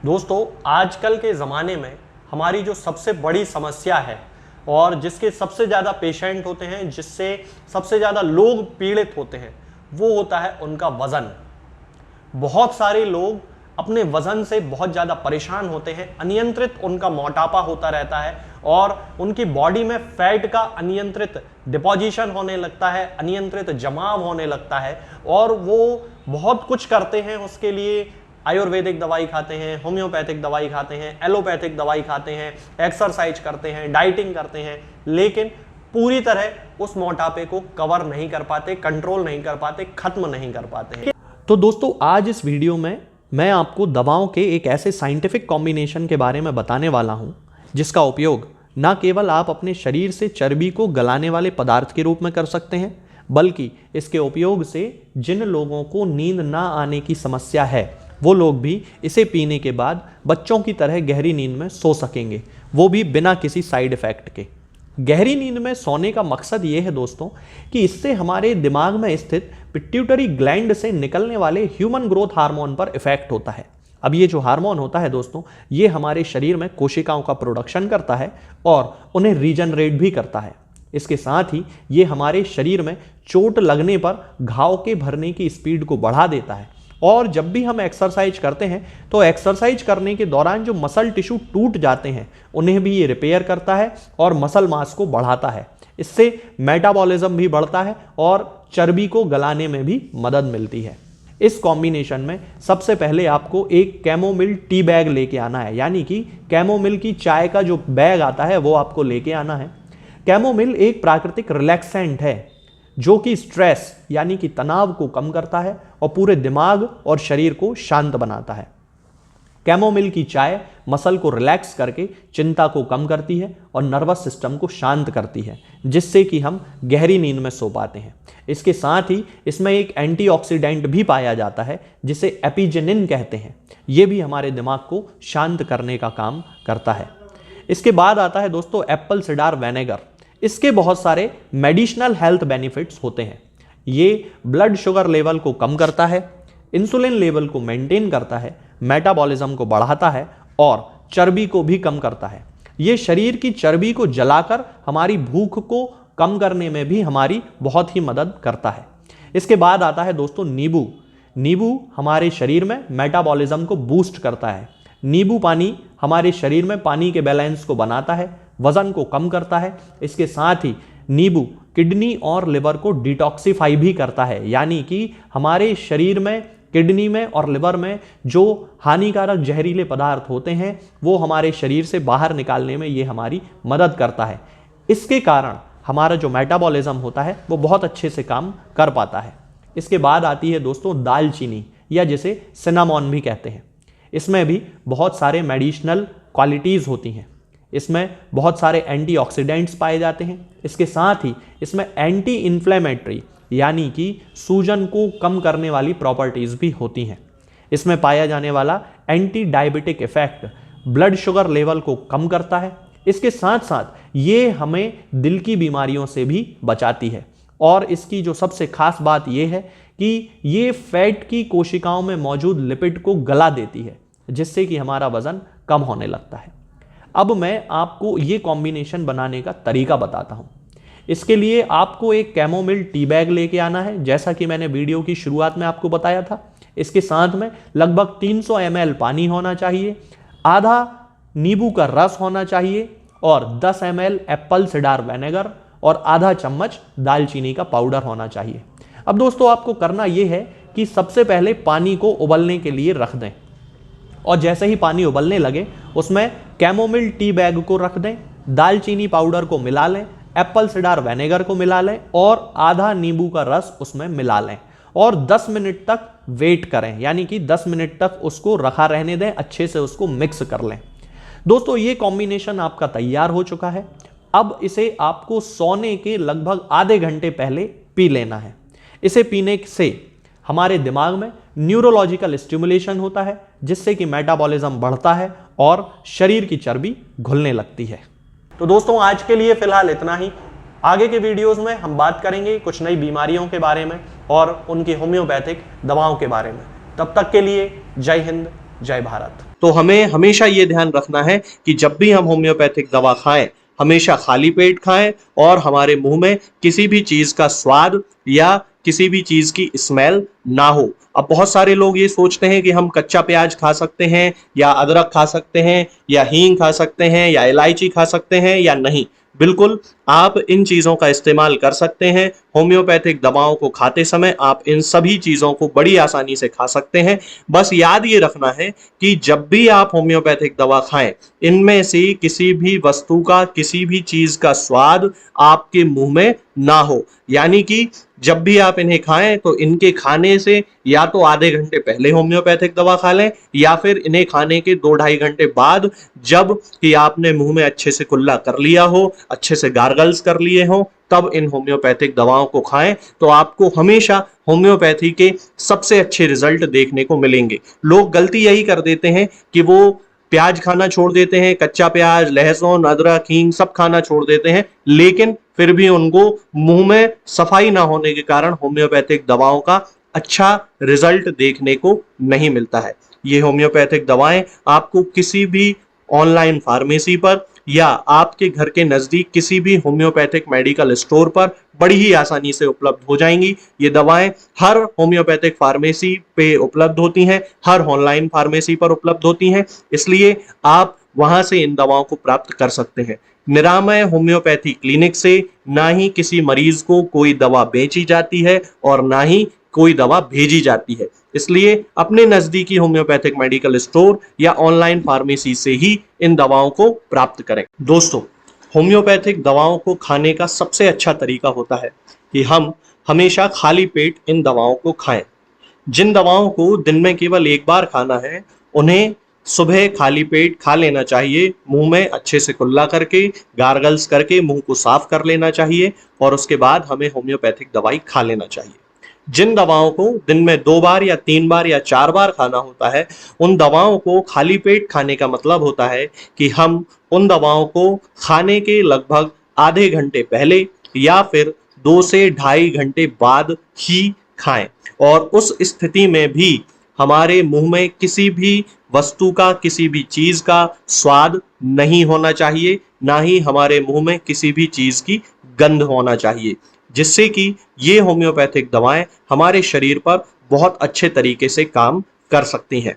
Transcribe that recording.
दोस्तों, आजकल के ज़माने में हमारी जो सबसे बड़ी समस्या है और जिसके सबसे ज़्यादा पेशेंट होते हैं, जिससे सबसे ज़्यादा लोग पीड़ित होते हैं, वो होता है उनका वज़न। बहुत सारे लोग अपने वज़न से बहुत ज़्यादा परेशान होते हैं, अनियंत्रित उनका मोटापा होता रहता है और उनकी बॉडी में फैट का अनियंत्रित डिपोजिशन होने लगता है, अनियंत्रित जमाव होने लगता है और वो बहुत कुछ करते हैं उसके लिए। आयुर्वेदिक दवाई खाते हैं, होम्योपैथिक दवाई खाते हैं, एलोपैथिक दवाई खाते हैं, एक्सरसाइज करते हैं, डाइटिंग करते हैं, लेकिन पूरी तरह उस मोटापे को कवर नहीं कर पाते, कंट्रोल नहीं कर पाते, खत्म नहीं कर पाते हैं। तो दोस्तों, आज इस वीडियो में मैं आपको दवाओं के एक ऐसे साइंटिफिक कॉम्बिनेशन के बारे में बताने वाला हूं जिसका उपयोग न केवल आप अपने शरीर से चर्बी को गलाने वाले पदार्थ के रूप में कर सकते हैं, बल्कि इसके उपयोग से जिन लोगों को नींद ना आने की समस्या है वो लोग भी इसे पीने के बाद बच्चों की तरह गहरी नींद में सो सकेंगे, वो भी बिना किसी साइड इफेक्ट के। गहरी नींद में सोने का मकसद ये है दोस्तों कि इससे हमारे दिमाग में स्थित पिट्यूटरी ग्लैंड से निकलने वाले ह्यूमन ग्रोथ हार्मोन पर इफेक्ट होता है। अब ये जो हार्मोन होता है दोस्तों, ये हमारे शरीर में कोशिकाओं का प्रोडक्शन करता है और उन्हें रीजनरेट भी करता है। इसके साथ ही ये हमारे शरीर में चोट लगने पर घाव के भरने की स्पीड को बढ़ा देता है और जब भी हम एक्सरसाइज करते हैं तो एक्सरसाइज करने के दौरान जो मसल टिश्यू टूट जाते हैं उन्हें भी ये रिपेयर करता है और मसल मास को बढ़ाता है। इससे मेटाबॉलिज्म भी बढ़ता है और चर्बी को गलाने में भी मदद मिलती है। इस कॉम्बिनेशन में सबसे पहले आपको एक कैमोमिल टी बैग लेके आना है, यानी कि कैमोमिल की चाय का जो बैग आता है वो आपको लेके आना है। कैमोमिल एक प्राकृतिक रिलैक्सेंट है जो कि स्ट्रेस यानी कि तनाव को कम करता है और पूरे दिमाग और शरीर को शांत बनाता है। कैमोमिल की चाय मसल को रिलैक्स करके चिंता को कम करती है और नर्वस सिस्टम को शांत करती है, जिससे कि हम गहरी नींद में सो पाते हैं। इसके साथ ही इसमें एक एंटीऑक्सीडेंट भी पाया जाता है जिसे एपिजेनिन कहते हैं। ये भी हमारे दिमाग को शांत करने का काम करता है। इसके बाद आता है दोस्तों एप्पल सिडार विनेगर। इसके बहुत सारे मेडिसिनल हेल्थ बेनिफिट्स होते हैं। ये ब्लड शुगर लेवल को कम करता है, इंसुलिन लेवल को मेंटेन करता है, मेटाबॉलिज्म को बढ़ाता है और चर्बी को भी कम करता है। ये शरीर की चर्बी को जलाकर हमारी भूख को कम करने में भी हमारी बहुत ही मदद करता है। इसके बाद आता है दोस्तों नींबू। नींबू हमारे शरीर में मेटाबॉलिज्म को बूस्ट करता है। नींबू पानी हमारे शरीर में पानी के बैलेंस को बनाता है, वजन को कम करता है। इसके साथ ही नींबू किडनी और लिवर को डिटॉक्सिफाई भी करता है, यानी कि हमारे शरीर में किडनी में और लिवर में जो हानिकारक जहरीले पदार्थ होते हैं वो हमारे शरीर से बाहर निकालने में ये हमारी मदद करता है। इसके कारण हमारा जो मेटाबॉलिज्म होता है वो बहुत अच्छे से काम कर पाता है। इसके बाद आती है दोस्तों दालचीनी, या जिसे सिनामॉन भी कहते हैं। इसमें भी बहुत सारे मेडिसिनल क्वालिटीज़ होती हैं। इसमें बहुत सारे एंटीऑक्सीडेंट्स पाए जाते हैं। इसके साथ ही इसमें एंटी इन्फ्लेमेटरी यानी कि सूजन को कम करने वाली प्रॉपर्टीज़ भी होती हैं। इसमें पाया जाने वाला anti diabetic effect blood sugar level को कम करता है। इसके साथ साथ ये हमें दिल की बीमारियों से भी बचाती है और इसकी जो सबसे खास बात ये है कि ये फैट की कोशिकाओं में मौजूद लिपिड को गला देती है, जिससे कि हमारा वजन कम होने लगता है। अब मैं आपको ये कॉम्बिनेशन बनाने का तरीका बताता हूँ। इसके लिए आपको एक कैमोमिल टी बैग लेके आना है, जैसा कि मैंने वीडियो की शुरुआत में आपको बताया था। इसके साथ में लगभग 300 ml पानी होना चाहिए, आधा नींबू का रस होना चाहिए और 10 ml एप्पल सिडार विनेगर और आधा चम्मच दालचीनी का पाउडर होना चाहिए। अब दोस्तों आपको करना यह है कि सबसे पहले पानी को उबलने के लिए रख दें और जैसे ही पानी उबलने लगे उसमें कैमोमिल टी बैग को रख दें, दालचीनी पाउडर को मिला लें, एप्पल सिडार विनेगर को मिला लें और आधा नींबू का रस उसमें मिला लें और 10 मिनट तक वेट करें, यानी कि 10 मिनट तक उसको रखा रहने दें, अच्छे से उसको मिक्स कर लें। दोस्तों ये कॉम्बिनेशन आपका तैयार हो चुका है। अब इसे आपको सोने के लगभग आधे घंटे पहले पी लेना है। इसे पीने से हमारे दिमाग में न्यूरोलॉजिकल स्टिमुलेशन होता है, जिससे कि मेटाबॉलिज्म बढ़ता है और शरीर की चर्बी घुलने लगती है। तो दोस्तों आज के लिए फिलहाल इतना ही। आगे के वीडियोस में हम बात करेंगे कुछ नई बीमारियों के बारे में और उनकी होम्योपैथिक दवाओं के बारे में। तब तक के लिए जय हिंद, जय भारत। तो हमें हमेशा ये ध्यान रखना है कि जब भी हम होम्योपैथिक दवा खाएं, हमेशा खाली पेट खाएं और हमारे मुंह में किसी भी चीज का स्वाद या किसी भी चीज की स्मेल ना हो। अब बहुत सारे लोग ये सोचते हैं कि हम कच्चा प्याज खा सकते हैं या अदरक खा सकते हैं या हींग खा सकते हैं या इलायची खा सकते हैं या नहीं। बिल्कुल, आप इन चीजों का इस्तेमाल कर सकते हैं। होम्योपैथिक दवाओं को खाते समय आप इन सभी चीजों को बड़ी आसानी से खा सकते हैं। बस याद ये रखना है कि जब भी आप होम्योपैथिक दवा खाएं, इनमें से किसी भी वस्तु का, किसी भी चीज का स्वाद आपके मुंह में ना हो। यानी कि जब भी आप इन्हें खाएं तो इनके खाने से या तो आधे घंटे पहले होम्योपैथिक दवा खा लें या फिर इन्हें खाने के 2-2.5 घंटे बाद, जब कि आपने मुंह में अच्छे से कुल्ला कर लिया हो, अच्छे से गार्गल्स कर लिए हो, तब इन होम्योपैथिक दवाओं को खाएं। तो आपको हमेशा होम्योपैथी के सबसे अच्छे रिजल्ट देखने को मिलेंगे। लोग गलती यही कर देते हैं कि वो प्याज खाना छोड़ देते हैं, कच्चा प्याज, लहसुन, अदरक, हींग सब खाना छोड़ देते हैं, लेकिन फिर भी उनको मुंह में सफाई ना होने के कारण होम्योपैथिक दवाओं का अच्छा रिजल्ट देखने को नहीं मिलता है। ये होम्योपैथिक दवाएं आपको किसी भी ऑनलाइन फार्मेसी पर या आपके घर के नजदीक किसी भी होम्योपैथिक मेडिकल स्टोर पर बड़ी ही आसानी से उपलब्ध हो जाएंगी। ये दवाएं हर होम्योपैथिक फार्मेसी पे उपलब्ध होती हैं, हर ऑनलाइन फार्मेसी पर उपलब्ध होती हैं, इसलिए आप वहां से इन दवाओं को प्राप्त कर सकते हैं। निरामय होम्योपैथी क्लिनिक से ना ही किसी मरीज को कोई दवा बेची जाती है और ना ही कोई दवा भेजी जाती है, इसलिए अपने नजदीकी होम्योपैथिक मेडिकल स्टोर या ऑनलाइन फार्मेसी से ही इन दवाओं को प्राप्त करें। दोस्तों, होम्योपैथिक दवाओं को खाने का सबसे अच्छा तरीका होता है कि हम हमेशा खाली पेट इन दवाओं को खाएं। जिन दवाओं को दिन में केवल एक बार खाना है, उन्हें सुबह खाली पेट खा लेना चाहिए, मुंह में अच्छे से कुल्ला करके, गार्गल्स करके मुंह को साफ कर लेना चाहिए और उसके बाद हमें होम्योपैथिक दवाई खा लेना चाहिए। जिन दवाओं को दिन में 2 बार या 3 बार या 4 बार खाना होता है, उन दवाओं को खाली पेट खाने का मतलब होता है कि हम उन दवाओं को खाने के लगभग आधे घंटे पहले या फिर 2 से 2.5 घंटे बाद ही खाएं और उस स्थिति में भी हमारे मुंह में किसी भी वस्तु का, किसी भी चीज का स्वाद नहीं होना चाहिए, ना ही हमारे मुंह में किसी भी चीज की गंध होना चाहिए, जिससे कि ये होम्योपैथिक दवाएं हमारे शरीर पर बहुत अच्छे तरीके से काम कर सकती हैं।